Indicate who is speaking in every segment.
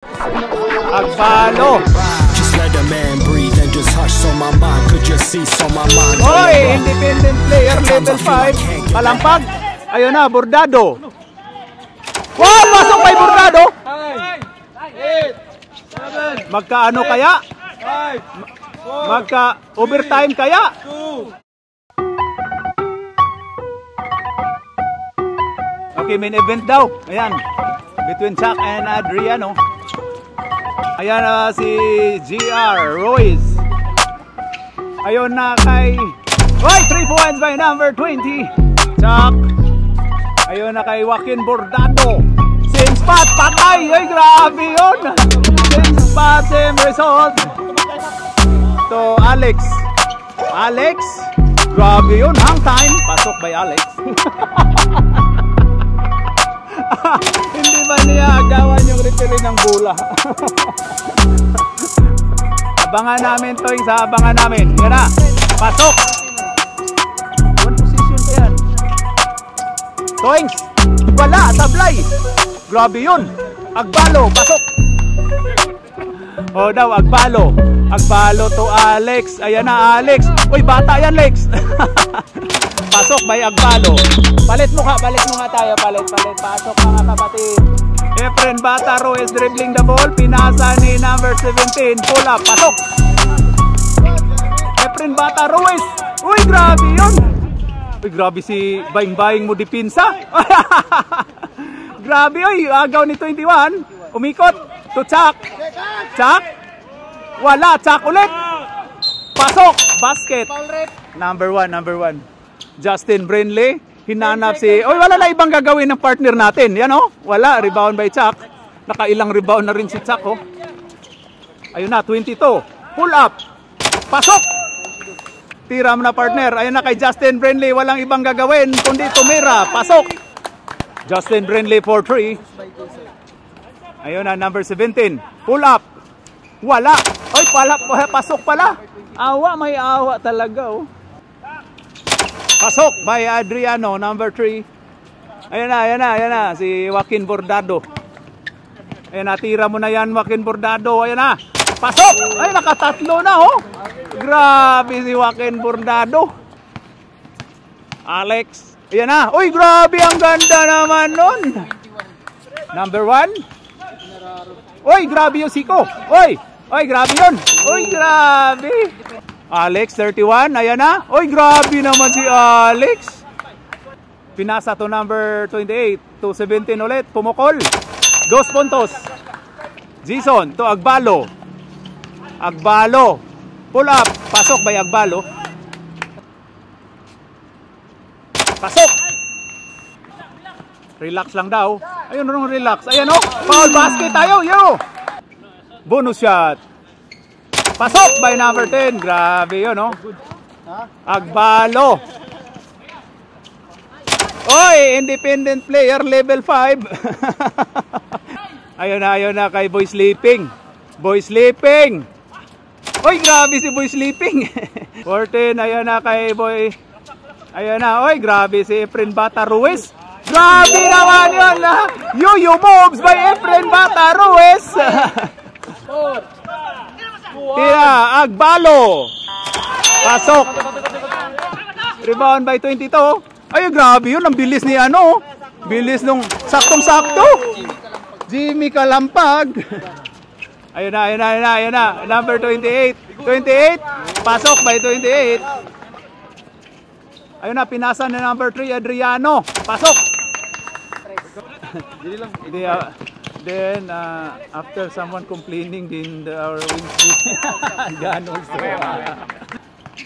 Speaker 1: Agbalo.
Speaker 2: Just let a man breathe and just hush so my mind could just cease so my mind.
Speaker 1: Oy, independent player level 5. Palampag. Ayun na, Bordado. Wow, pasok kay Bordado. Magkaano kaya? Magka overtime kaya? Okay, main event daw. Ayan. Between Chuck and Adriano. Ayan na si GR Royce. Ayun na kay 3 points by number 20 Chuck. Ayun na kay Joaquin Bordado. Same spot, patay. Ay, grabe yun. Same spot, same result. To Alex. Alex, grabe yun. Hang time, pasok by Alex. Hindi ba niya agawan yung referee ng bola? Abangan namin to, sa abangan namin. Yan na, pasok. One position pa yan. Toings, wala, tablay. Grabe yun. Agbalo, pasok. O daw, Agbalo. Agbalo to Alex. Ayan na, Alex. Uy, bata yan, Lex. Pasok by Agbalo. Palit mo ka tayo. Palit. Pasok mga kapatid. Efren Bataro is dribbling the ball. Pinasa ni number 17. Pull up. Pasok. Efren Bataro is. Uy, grabe yun. Uy, grabe si Baing-Baing mo dipinsa. Grabe, uy. Agaw ni 21. Umikot. To Chuck. Chuck. Wala. Chuck ulit. Pasok. Basket. Number 1. Justin Brinley, hinanap si... Oy, wala na ibang gagawin ng partner natin. Yan oh. Wala. Rebound by Chuck. Nakailang rebound na rin si Chuck oh. Ayun na, 22. Pull up. Pasok. Tira mo na partner. Ayun na kay Justin Brinley. Walang ibang gagawin kundi tumira. Pasok. Justin Brinley for 3. Ayun na, number 17. Pull up. Wala. Oy, pasok pala. Awa, may awa talaga oh. Pasok by Adriano, number 3. Ayan na, si Joaquin Bordado. Ayan na, tira mo na yan, Joaquin Bordado. Ayan na, pasok! Ay, nakatatlo na, oh! Grabe si Joaquin Bordado. Alex. Ayan na, uy, grabe, ang ganda naman nun. Number 1. Uy, grabe yung Siko. Uy, grabe yun. Uy, grabe. Alex, 31. Ayan na. Uy, grabe naman si Alex. Pinasa to number 28. To 17 ulit. Pumukol. 2 puntos. Jason to Agbalo. Agbalo. Pull up. Pasok by Agbalo. Pasok. Relax lang daw. Ayun, relax. Ayan o. Foul basket tayo. Yo. Bonus shot. Pasok by number 10. Grabe yun, no? Agbalo. Oy, independent player level 5. Ayun na kay Boy Sleeping. Boy Sleeping. Oy, grabe si Boy Sleeping. 14, ayun na kay Boy. Ayun na, oy, grabe si Efren Bata Ruiz. Grabe naman yun. Yo-yo moves by Efren Bata Ruiz. Tira, Agbalo. Pasok. Rebound by 22. Ay, grabe yun. Ang bilis ni ano. Bilis nung saktong-sakto. Jimmy Kalampag. Ayun na. Number 28. 28. Pasok by 28. Ayun na, pinasa na number 3, Adriano. Pasok. Then, after someone complaining din our wings ganon.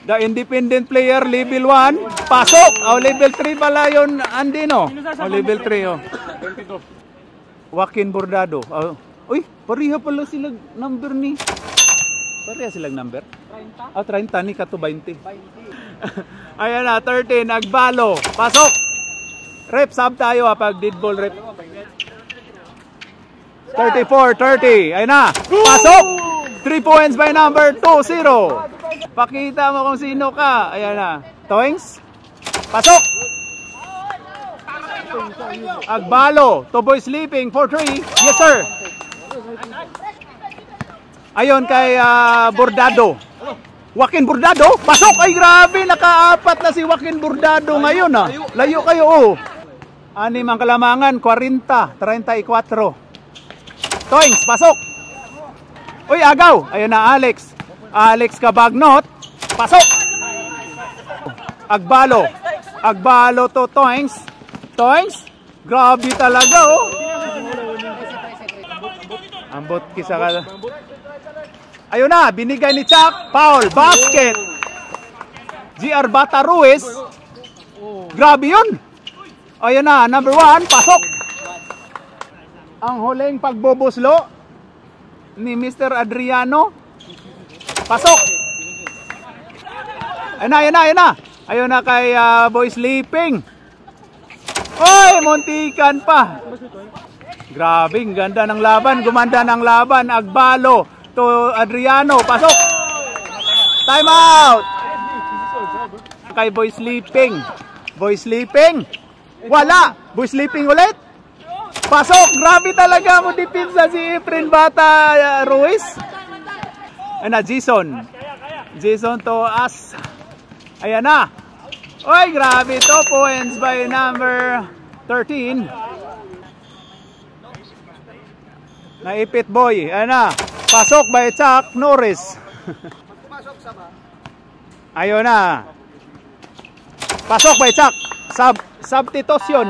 Speaker 1: The independent player, level 1, pasok. Level 3 pala yun, Andino. Level 3, oh. Joaquin Bordado. Uy, pareha pala silang number ni. Pareha silang number? 30. 30 ni kato 20. Ayan na, 13, Agbalo. Pasok. Rep, sub tayo pag dead ball rep. 34-30. Ayun na. Pasok. 3 points by number 2-0. Pakita mo kung sino ka. Ayan na. Toings. Pasok. Agbalo. To Boy Sleeping for 3. Yes, sir. Ayun kay Bordado. Joaquin Bordado, pasok! Ay grabe, nakaapat na si Joaquin Bordado ngayon ah. Layo kayo oh. 6 ang kalamangan, 40, 34. Toings, pasok! Uy, agaw! Ayun na Alex. Alex Cabagnot, pasok! Agbalo. Agbalo to Toings. Toings, grabe talaga oh. Ambot kisa ka. Ayun na, binigay ni Chuck, foul, basket. GR Bata Ruiz. Grabe yun. Ayun na, number 1, pasok. Ang huling pagbubuslo ni Mr. Adriano. Pasok. Ayun na, ayun na, ayun na. Ayun na kay Boy Sleeping. Oy, muntikan pa. Grabe, ganda ng laban, gumanda ng laban. Agbalo to Adriano, pasok. Time out. Kay Boy Sleeping. Boy Sleeping. Wala. Boy Sleeping ulit. Pasok. Grabe talaga mo depensa si Efren Bata Ruiz. Ayan na, Jason. Jason to As. Ayan na. Oy, grabe to. Points by number 13. Naipit boy. Ayan na. Pasok by Chuck Norris. Ayun na. Pasok by Chuck. Substitution.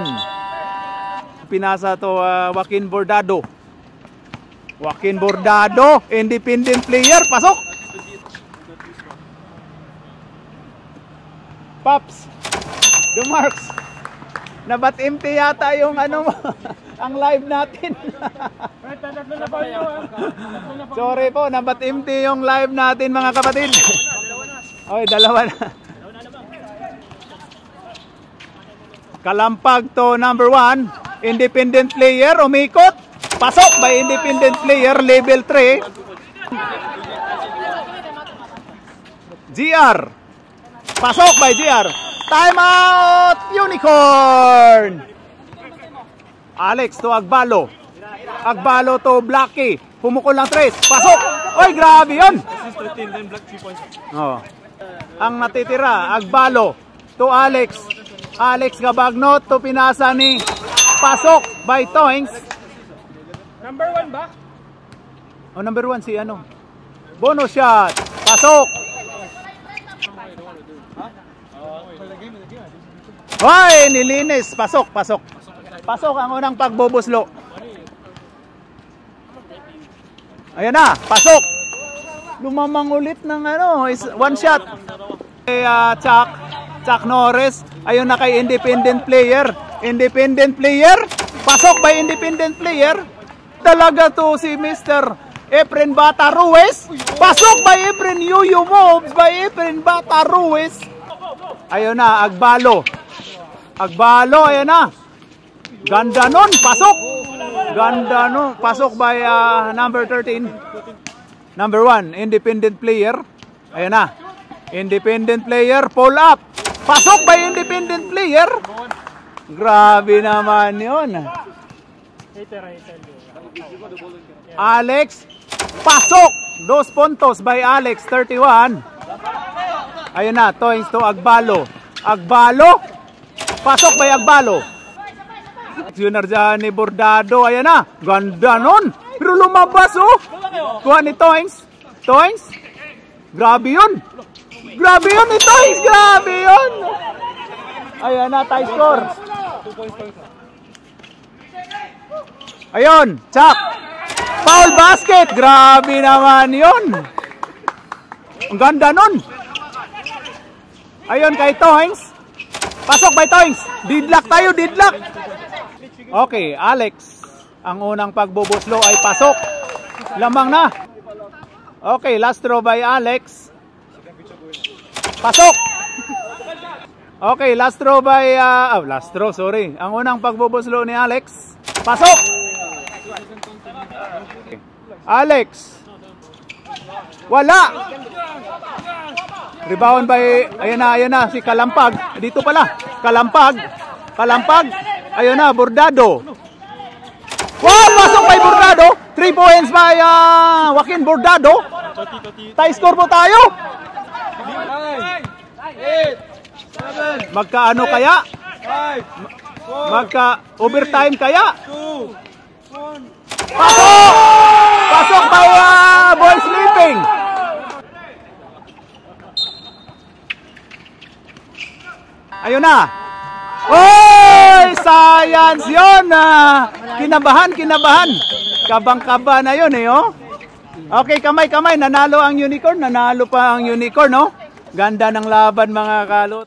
Speaker 1: Pinasa to Joaquin Bordado. Joaquin Bordado, independent player. Pasok. Pops. Dumarks. Nabat empty yata yung ano mo. Ang live natin. Sorry po, nabat empty yung live natin mga kapatid. Oy, dalawa na. Kalampag to number 1. Independent player, umikot. Pasok by independent player, level 3. GR. Pasok by GR. Time out, Unicorn. Alex to Agbalo. Agbalo to Blacky. Pumukol ng 3. Pasok. Oy, grabe yun. Oh. Ang natitira, Agbalo to Alex. Alex Cabagnot to pinasa ni pasok by Toings.
Speaker 3: Number 1 ba?
Speaker 1: Oh, number 1 si ano. Bonus shot. Pasok. Hoy, nilinis. Pasok, pasok. Pasok ang unang pagbubuslo. Ayan na, pasok. Lumamang ulit ng ano, one shot. Chuck Norris. Ayun na kay independent player. Independent player. Pasok by independent player. Talaga to si Mr. Efren Bata Ruiz. Pasok by Efren. Yuyu moves by Efren Bata Ruiz. Ayun na, Agbalo. Agbalo, ayan na. Ganda nun, pasok. Ganda nun, pasok by number 13. Number 1, independent player. Ayan na. Independent player, pull up. Pasok by independent player. Grabe naman yun. Alex, pasok. 2 puntos by Alex, 31. Ayun na, Toings to Agbalo. Agbalo. Pasok by Agbalo. Junior dyan ni Bordado. Ayan na. Ganda nun. Pero lumabas oh. Kuha ni Toings. Toings. Grabe yun. Grabe yun ni Toings. Grabe yun. Ayan na. Tie score. Ayun. Chuck. Foul basket. Grabe naman yun. Ang ganda nun. Ayun kay Toings. Pasok by Toings. Didlock tayo. Didlock. Okay, Alex. Ang unang pagbubuslo ay pasok. Lamang na. Okay, last throw by Alex. Pasok. Okay, last throw by last throw, sorry. Ang unang pagbubuslo ni Alex. Pasok. Okay. Alex. Wala. Rebound by ayan na si Kalampag. Dito pala. Kalampag. Ayun na, Bordado. Wow, pasok by Bordado. 3 points by Joaquin Bordado. Tie score po tayo. Magkaano kaya? Magka-overtime kaya? Pasok! Pasok by Boy Sleeping. Ayun na. Oy! Science yun! Kinabahan. Kabang-kaba na yun eh, oh. Okay, kamay. Nanalo ang unicorn. Nanalo pa ang unicorn, no? Ganda ng laban, mga kalot.